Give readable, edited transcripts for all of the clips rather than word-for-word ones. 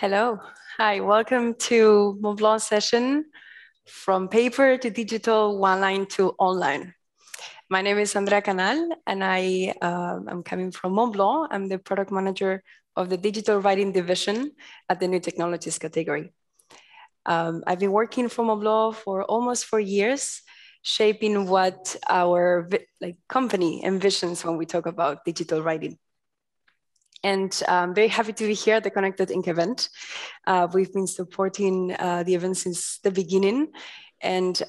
Hello. Hi, welcome to Montblanc session from paper to digital, one line to online. My name is Andrea Canal and I'm coming from Montblanc. I'm the product manager of the digital writing division at the new technologies category. I've been working for Montblanc for almost 4 years, shaping what our company envisions when we talk about digital writing. And I'm very happy to be here at the Connected Ink event. We've been supporting the event since the beginning. And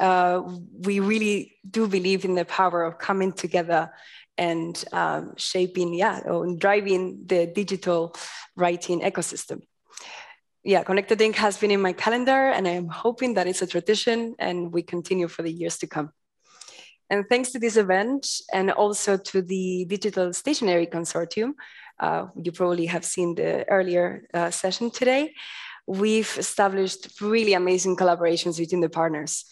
we really do believe in the power of coming together and shaping, or driving the digital writing ecosystem. Connected Ink has been in my calendar, and I'm hoping that it's a tradition and we continue for the years to come. And thanks to this event and also to the Digital Stationery Consortium, you probably have seen the earlier session today, we've established really amazing collaborations between the partners.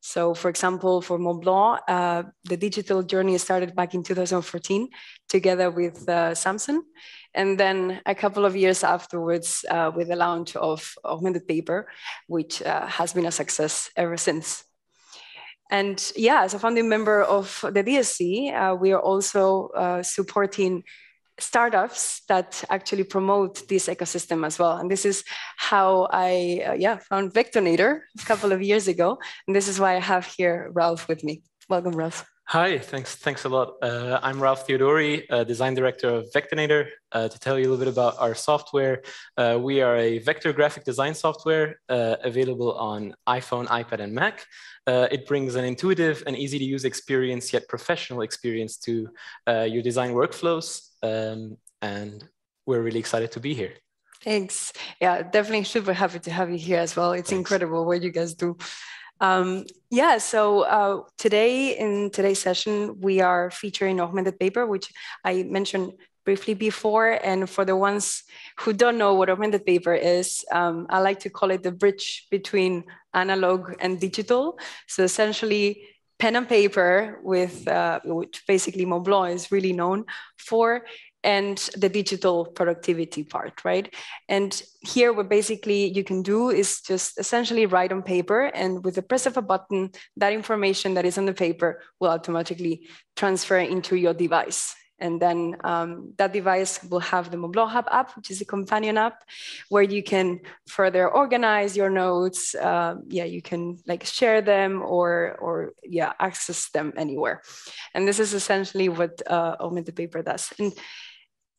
So for example, for Montblanc, the digital journey started back in 2014 together with Samsung. And then a couple of years afterwards with the launch of Augmented Paper, which has been a success ever since. And as a founding member of the DSC, we are also supporting startups that actually promote this ecosystem as well. And this is how I found Vectornator a couple of years ago. And this is why I have here Ralph with me. Welcome, Ralph. Hi, thanks a lot. I'm Ralph Theodori, design director of Vectornator. To tell you a little bit about our software, we are a vector graphic design software available on iPhone, iPad, and Mac. It brings an intuitive and easy to use experience, yet professional experience to your design workflows. And we're really excited to be here. Thanks. Yeah, definitely super happy to have you here as well. It's incredible what you guys do. So today, in today's session, we are featuring Augmented Paper, which I mentioned briefly before. And for the ones who don't know what Augmented Paper is, I like to call it the bridge between analog and digital. So essentially, pen and paper, with which basically Montblanc is really known for, and the digital productivity part, right? And here what basically you can do is just essentially write on paper, and with the press of a button, that information that is on the paper will automatically transfer into your device. And then that device will have the Montblanc Hub app, which is a companion app, where you can further organize your notes. You can share them or access them anywhere. And this is essentially what Augmented Paper does. And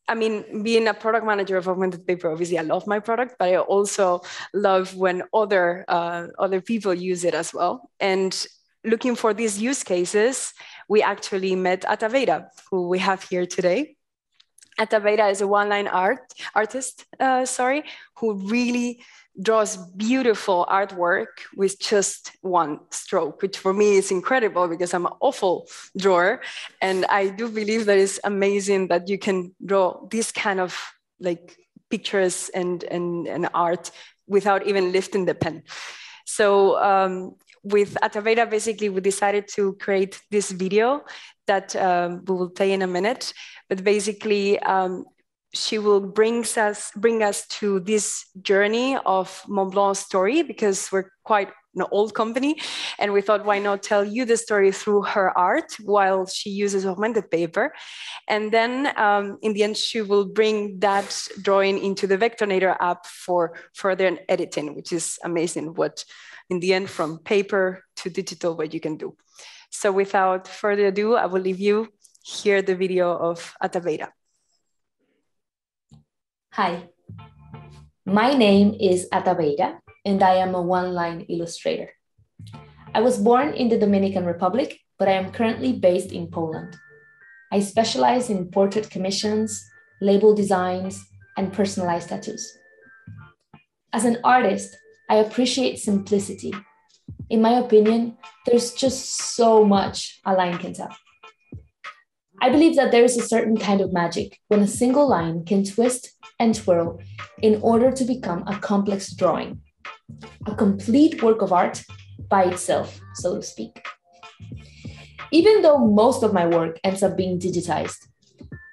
I mean, being a product manager of Augmented Paper, obviously I love my product, but I also love when other people use it as well. And looking for these use cases, we actually met Attabeira, who we have here today. Attabeira is a one-line artist, who really draws beautiful artwork with just one stroke, which for me is incredible because I'm an awful drawer. And I do believe that it's amazing that you can draw this kind of pictures and art without even lifting the pen. So with Attabeira, basically, we decided to create this video that we will play in a minute. But basically, she will bring us to this journey of Montblanc's story, because we're quite an old company. And we thought, why not tell you the story through her art while she uses Augmented Paper? And then in the end, she will bring that drawing into the Vectornator app for further editing, which is amazing what, in the end, from paper to digital, what you can do. So without further ado, I will leave you hear the video of Attabeira. Hi, my name is Attabeira, and I am a one-line illustrator. I was born in the Dominican Republic, but I am currently based in Poland. I specialize in portrait commissions, label designs, and personalized tattoos. As an artist, I appreciate simplicity. In my opinion, there's just so much a line can tell. I believe that there is a certain kind of magic when a single line can twist and twirl in order to become a complex drawing, a complete work of art by itself, so to speak. Even though most of my work ends up being digitized,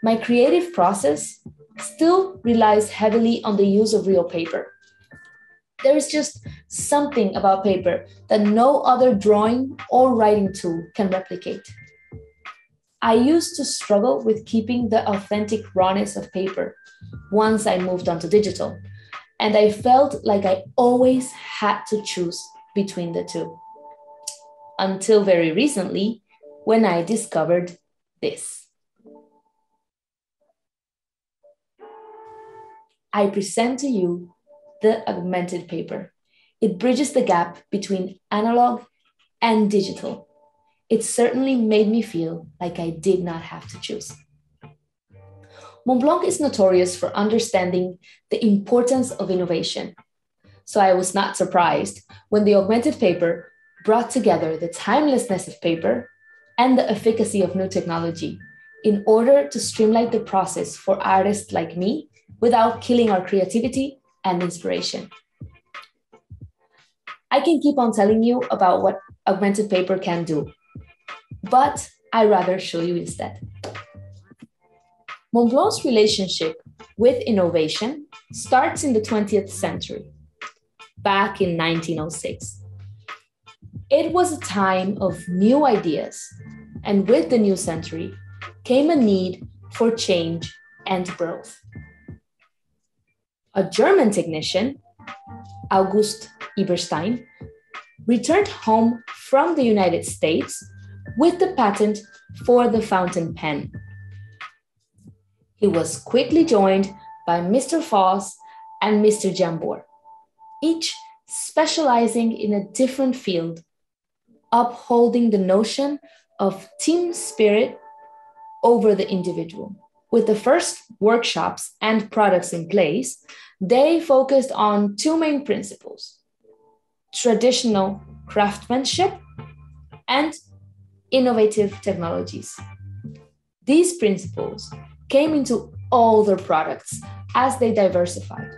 my creative process still relies heavily on the use of real paper, There is just something about paper that no other drawing or writing tool can replicate. I used to struggle with keeping the authentic rawness of paper once I moved on to digital, and I felt like I always had to choose between the two. Until very recently, when I discovered this. I present to you the Augmented paper. It bridges the gap between analog and digital. It certainly made me feel like I did not have to choose. Montblanc is notorious for understanding the importance of innovation. So I was not surprised when the Augmented paper brought together the timelessness of paper and the efficacy of new technology in order to streamline the process for artists like me without killing our creativity and inspiration. I can keep on telling you about what Augmented paper can do, but I'd rather show you instead. Montblanc's relationship with innovation starts in the 20th century, back in 1906. It was a time of new ideas, and with the new century came a need for change and growth. A German technician, August Eberstein, returned home from the United States with the patent for the fountain pen. He was quickly joined by Mr. Foss and Mr. Jambor, each specializing in a different field, upholding the notion of team spirit over the individual. With the first workshops and products in place, they focused on two main principles: traditional craftsmanship and innovative technologies. These principles came into all their products as they diversified.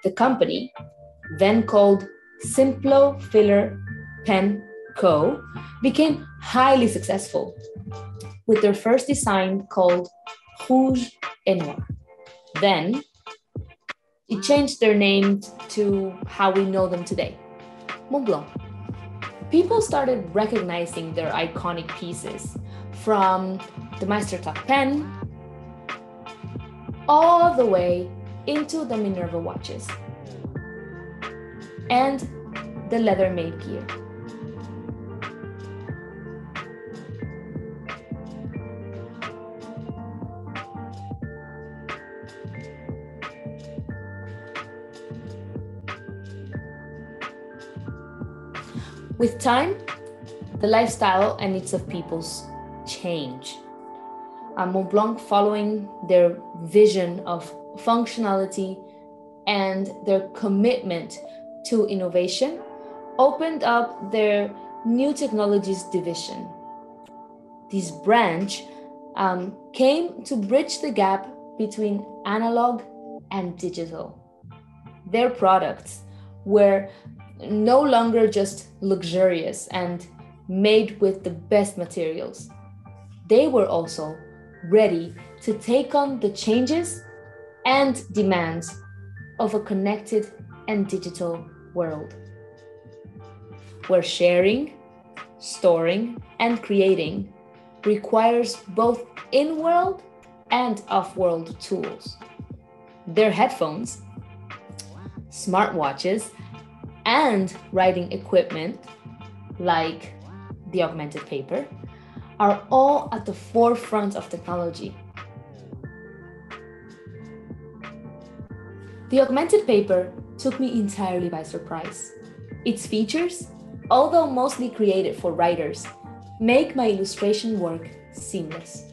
The company, then called Simplo Filler Pen Co., became highly successful with their first design called Rouge et Noir. Then, it changed their name to how we know them today, Montblanc. People started recognizing their iconic pieces, from the Meistertag pen all the way into the Minerva watches and the leather-made gear. With time, the lifestyle and needs of peoples change. Montblanc, following their vision of functionality and their commitment to innovation, opened up their new technologies division. This branch came to bridge the gap between analog and digital. Their products were no longer just luxurious and made with the best materials. They were also ready to take on the changes and demands of a connected and digital world, where sharing, storing, and creating requires both in-world and off-world tools. Their headphones, smartwatches, and writing equipment, like the Augmented paper, are all at the forefront of technology. The Augmented paper took me entirely by surprise. Its features, although mostly created for writers, make my illustration work seamless.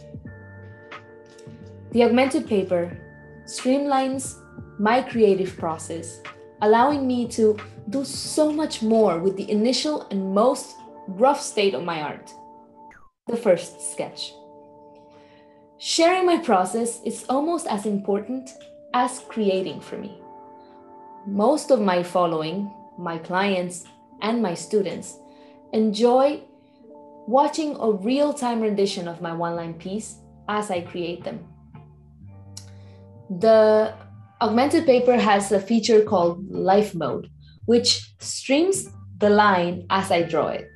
The Augmented paper streamlines my creative process, allowing me to do so much more with the initial and most rough state of my art, the first sketch. Sharing my process is almost as important as creating for me. Most of my following, my clients, and my students enjoy watching a real-time rendition of my one-line piece as I create them. The Augmented Paper has a feature called Live Mode, which streams the line as I draw it.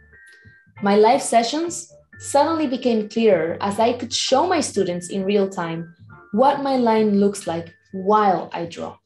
My live sessions suddenly became clearer as I could show my students in real time what my line looks like while I draw.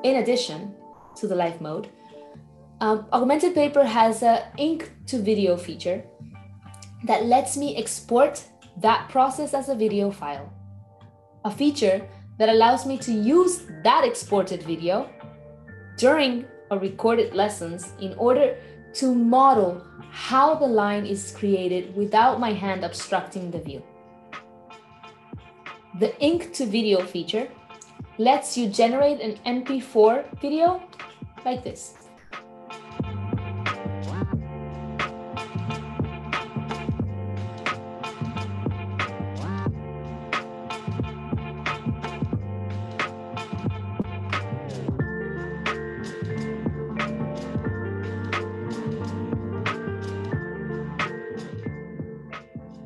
In addition to the live mode, Augmented Paper has an ink to video feature that lets me export that process as a video file. A feature that allows me to use that exported video during a recorded lessons in order to model how the line is created without my hand obstructing the view. The ink to video feature lets you generate an MP4 video like this.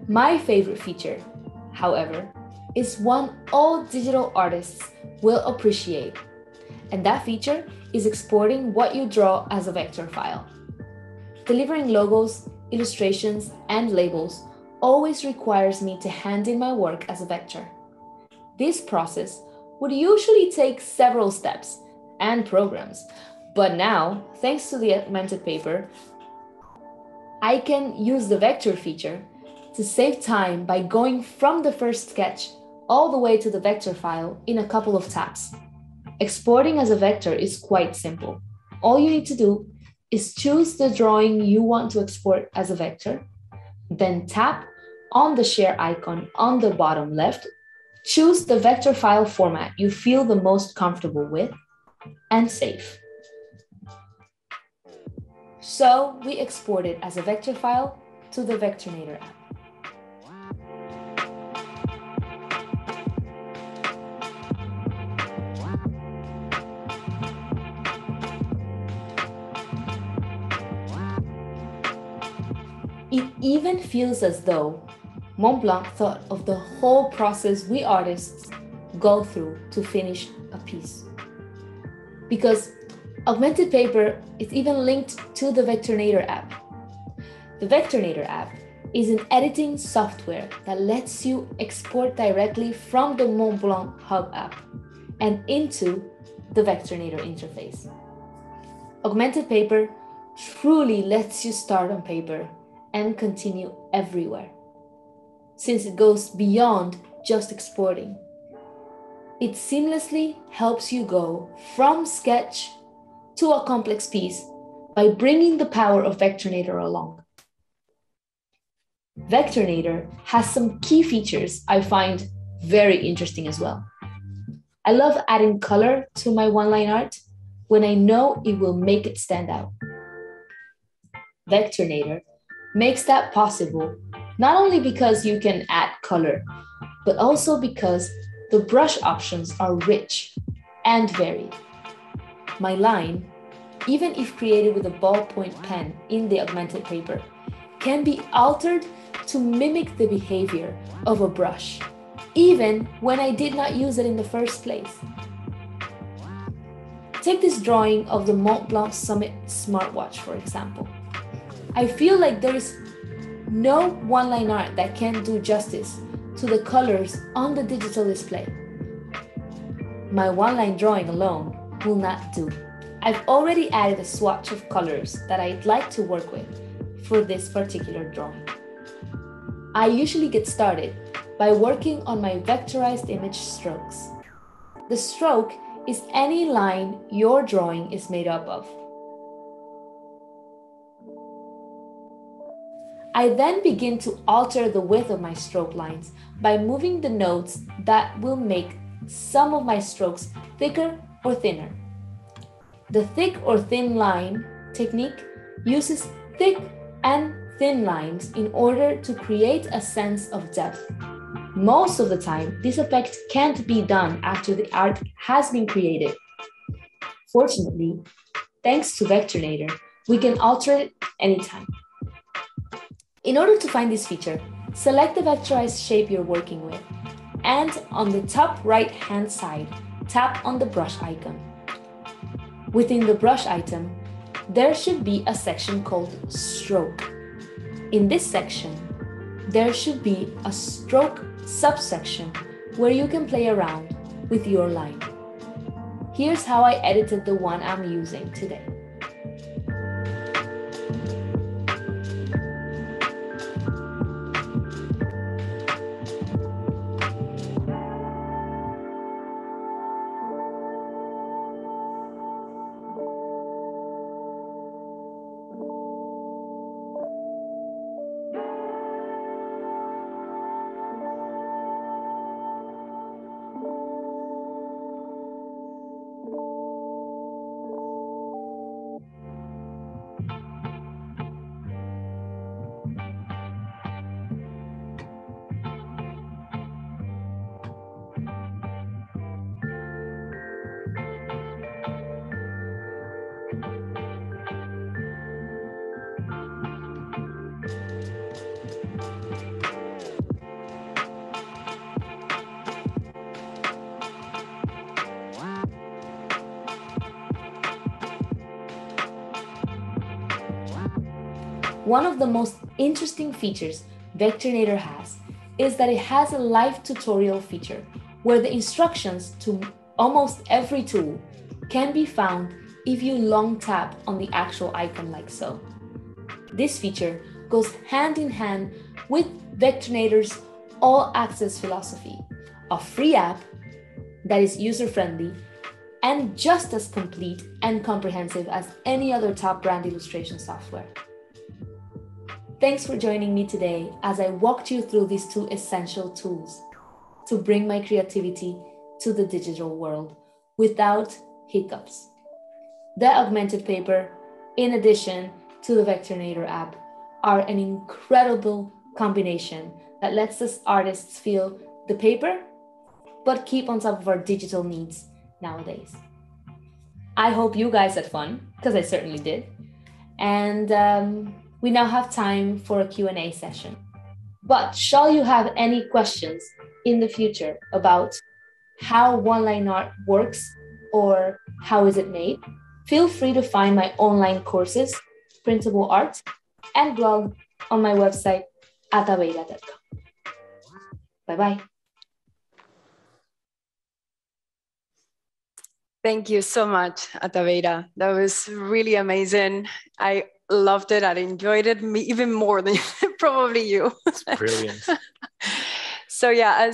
My favorite feature, however, is one all digital artists will appreciate, and that feature is exporting what you draw as a vector file. Delivering logos, illustrations, and labels always requires me to hand in my work as a vector. This process would usually take several steps and programs, but now, thanks to the Augmented Paper, I can use the vector feature to save time by going from the first sketch all the way to the vector file in a couple of taps. Exporting as a vector is quite simple. All you need to do is choose the drawing you want to export as a vector, then tap on the share icon on the bottom left, choose the vector file format you feel the most comfortable with, and save. So we export it as a vector file to the Vectornator app. It even feels as though Montblanc thought of the whole process we artists go through to finish a piece. Because Augmented Paper is even linked to the Vectornator app. The Vectornator app is an editing software that lets you export directly from the Montblanc Hub app and into the Vectornator interface. Augmented Paper truly lets you start on paper and continue everywhere, since it goes beyond just exporting. It seamlessly helps you go from sketch to a complex piece by bringing the power of Vectornator along. Vectornator has some key features I find very interesting as well. I love adding color to my one-line art when I know it will make it stand out. Vectornator makes that possible, not only because you can add color, but also because the brush options are rich and varied. My line, even if created with a ballpoint pen in the Augmented Paper, can be altered to mimic the behavior of a brush, even when I did not use it in the first place. Take this drawing of the Montblanc Summit smartwatch, for example. I feel like there is no one-line art that can do justice to the colors on the digital display. My one-line drawing alone will not do. I've already added a swatch of colors that I'd like to work with for this particular drawing. I usually get started by working on my vectorized image strokes. The stroke is any line your drawing is made up of. I then begin to alter the width of my stroke lines by moving the nodes that will make some of my strokes thicker or thinner. The thick or thin line technique uses thick and thin lines in order to create a sense of depth. Most of the time, this effect can't be done after the art has been created. Fortunately, thanks to Vectornator, we can alter it anytime. In order to find this feature, select the vectorized shape you're working with, and on the top right-hand side, tap on the brush icon. Within the brush item, there should be a section called Stroke. In this section, there should be a stroke subsection where you can play around with your line. Here's how I edited the one I'm using today. One of the most interesting features Vectornator has is that it has a live tutorial feature where the instructions to almost every tool can be found if you long tap on the actual icon like so. This feature goes hand in hand with Vectornator's all-access philosophy, a free app that is user-friendly and just as complete and comprehensive as any other top brand illustration software. Thanks for joining me today as I walked you through these two essential tools to bring my creativity to the digital world without hiccups. The Augmented paper, in addition to the Vectornator app, are an incredible combination that lets us artists feel the paper, but keep on top of our digital needs nowadays. I hope you guys had fun, because I certainly did. And we now have time for a Q&A session. But shall you have any questions in the future about how one-line art works or how is it made, feel free to find my online courses, Printable Art, and blog on my website, Attabeira.com. Bye-bye. Thank you so much, Attabeira. That was really amazing. I loved it. I enjoyed it even more than probably you. Brilliant. So yeah,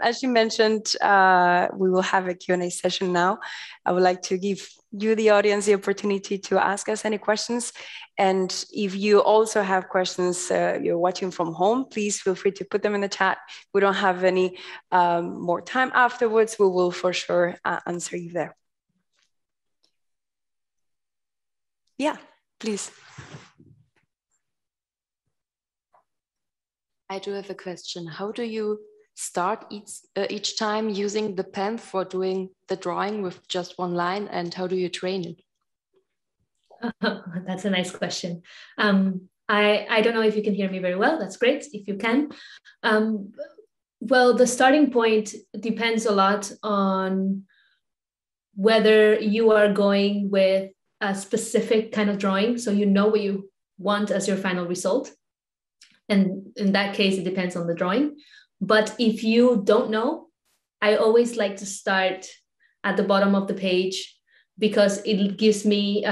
as you mentioned, we will have a Q&A session now. I would like to give you, the audience, the opportunity to ask us any questions. And if you also have questions, you're watching from home, please feel free to put them in the chat. We don't have any more time afterwards. We will for sure answer you there. Yeah, please. I do have a question. How do you start each time using the pen for doing the drawing with just one line, and how do you train it? That's a nice question. I don't know if you can hear me very well. That's great if you can. Well, the starting point depends a lot on whether you are going with a specific kind of drawing, so you know what you want as your final result. And in that case, it depends on the drawing. But if you don't know, I always like to start at the bottom of the page because it gives me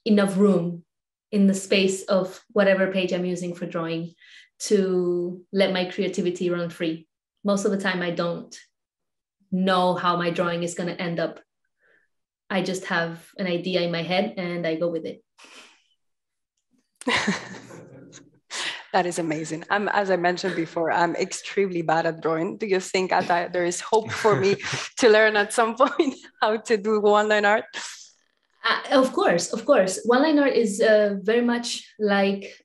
enough room in the space of whatever page I'm using for drawing to let my creativity run free. Most of the time I don't know how my drawing is going to end up. I just have an idea in my head and I go with it. That is amazing. As I mentioned before, I'm extremely bad at drawing. Do you think there is hope for me to learn at some point how to do one-line art? Of course. One-line art is very much like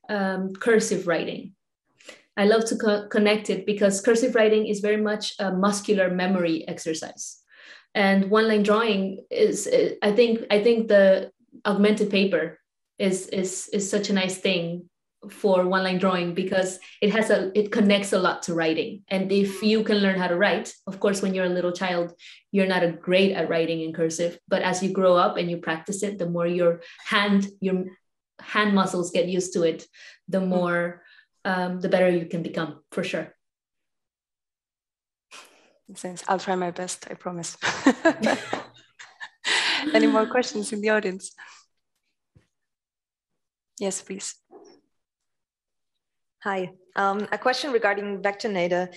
cursive writing. I love to connect it because cursive writing is very much a muscular memory exercise. And one-line drawing is, I think the augmented paper is such a nice thing for one-line drawing because it connects a lot to writing. And if you can learn how to write, of course, when you're a little child, you're not great at writing in cursive, but as you grow up and you practice it, the more your hand muscles get used to it, the more, the better you can become, for sure. I'll try my best, I promise. Any more questions in the audience? Yes, please. Hi, a question regarding Vectornator.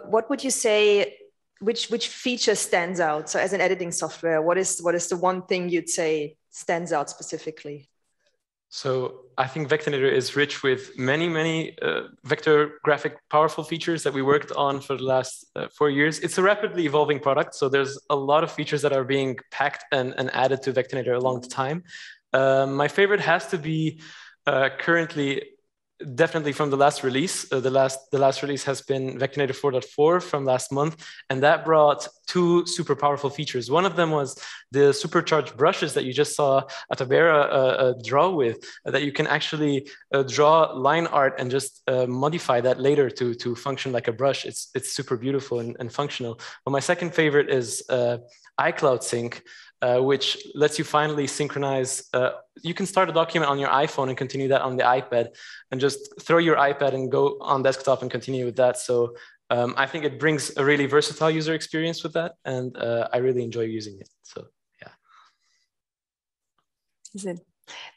What would you say, which feature stands out? So as an editing software, what is the one thing you'd say stands out specifically? So I think Vectornator is rich with many vector graphic powerful features that we worked on for the last 4 years. It's a rapidly evolving product, so there's a lot of features that are being packed and added to Vectornator along the time. My favorite has to be currently definitely from the last release. The last release has been Vectornator 4.4 from last month, and that brought 2 super powerful features. One of them was the supercharged brushes that you just saw Attabeira draw with, that you can actually draw line art and just modify that later to function like a brush. It's super beautiful and functional. But my second favorite is iCloud Sync, which lets you finally synchronize. You can start a document on your iPhone and continue that on the iPad, and just throw your iPad and go on desktop and continue with that. So I think it brings a really versatile user experience with that, and I really enjoy using it. So yeah. Is it?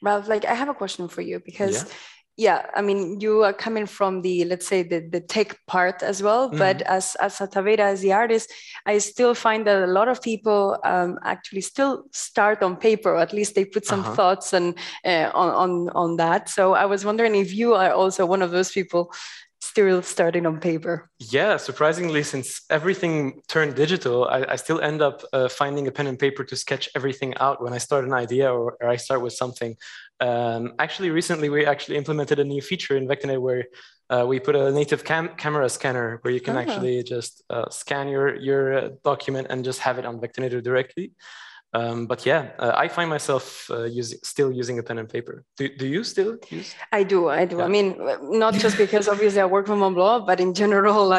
Ralph, I have a question for you because yeah, I mean, you are coming from the, let's say, the tech part as well, but as Attabeira, as the artist, I still find that a lot of people actually still start on paper, or at least they put some thoughts on that. So I was wondering if you are also one of those people still starting on paper. Yeah, surprisingly, since everything turned digital, I still end up finding a pen and paper to sketch everything out when I start an idea or I start with something. Actually, recently, we actually implemented a new feature in Vectornator where we put a native camera scanner where you can actually just scan your document and just have it on Vectornator directly. But yeah, I find myself still using a pen and paper. Do you still use? I do. Yeah. I mean, not just because obviously I work for Montblanc, but in general,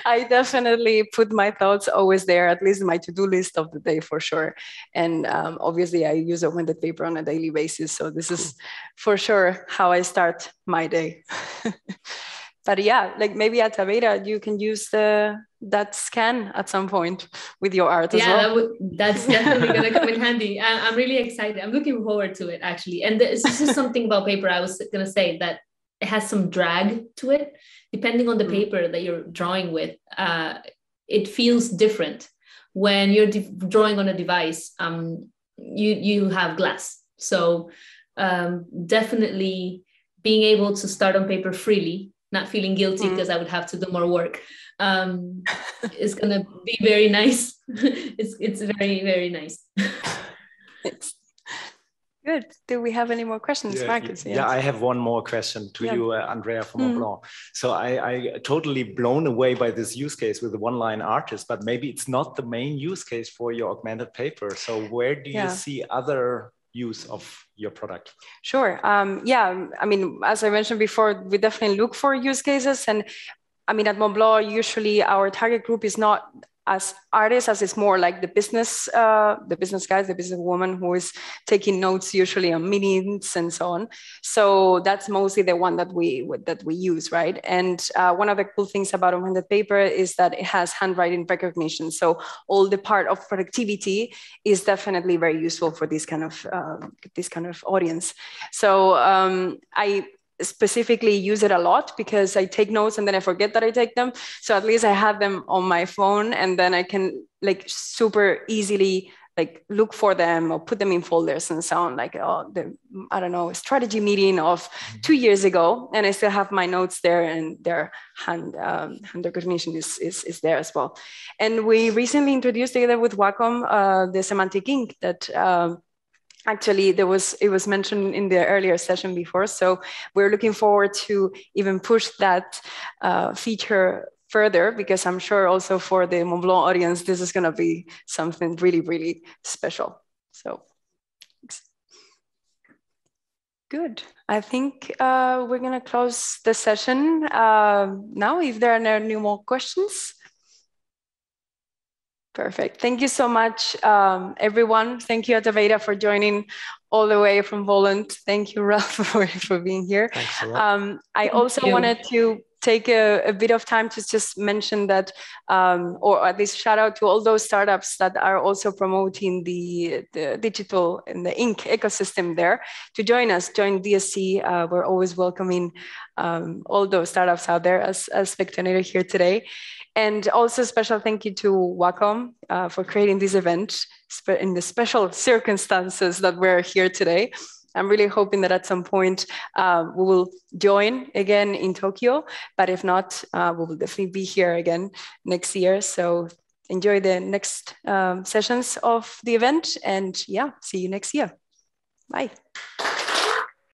I definitely put my thoughts always there, at least my to-do list of the day for sure. And obviously I use Augmented paper on a daily basis. So this is for sure how I start my day. But yeah, maybe at Attabeira, you can use that scan at some point with your art as well. Yeah, that's definitely going to come in handy. I'm really excited. I'm looking forward to it, actually. And this is something about paper I was going to say, that it has some drag to it. Depending on the paper that you're drawing with, it feels different. When you're drawing on a device, you have glass. So definitely being able to start on paper freely, not feeling guilty because I would have to do more work, is going to be very nice. It's very, very nice. Good. Do we have any more questions, Marcus? Yeah, I have one more question to you, Andrea from Montblanc. So I totally blown away by this use case with the one-line artist, but maybe it's not the main use case for your augmented paper. So where do you see other use of your product? Sure. Yeah, I mean, as I mentioned before, we definitely look for use cases. And I mean, at Montblanc, usually our target group is not as artists, as it's more like the business guys, the business woman who is taking notes usually on meetings and so on. So that's mostly the one that we use, right? And one of the cool things about Augmented paper is that it has handwriting recognition. So all the part of productivity is definitely very useful for this kind of audience. So I specifically use it a lot because I take notes and then I forget that I take them. So at least I have them on my phone, and then I can like super easily like look for them or put them in folders and so on, like, oh, I don't know, strategy meeting of 2 years ago, and I still have my notes there, and their hand recognition is there as well. And we recently introduced together with Wacom the semantic ink that actually it was mentioned in the earlier session before. So we're looking forward to even push that feature further, because I'm sure also for the Montblanc audience, this is going to be something really, really special. So thanks. Good. I think we're going to close the session now, if there are no new more questions. Perfect. Thank you so much, everyone. Thank you, Attabeira, for joining all the way from Poland. Thank you, Ralph, for being here. Thanks a lot. I also wanted to take a bit of time to just mention that, or at least shout out to all those startups that are also promoting the digital and the ink ecosystem there, to join us, join DSC. We're always welcoming all those startups out there as Vectornator here today. And also special thank you to Wacom for creating this event in the special circumstances that we're here today. I'm really hoping that at some point we will join again in Tokyo, but if not, we will definitely be here again next year. So enjoy the next sessions of the event, and yeah, see you next year. Bye.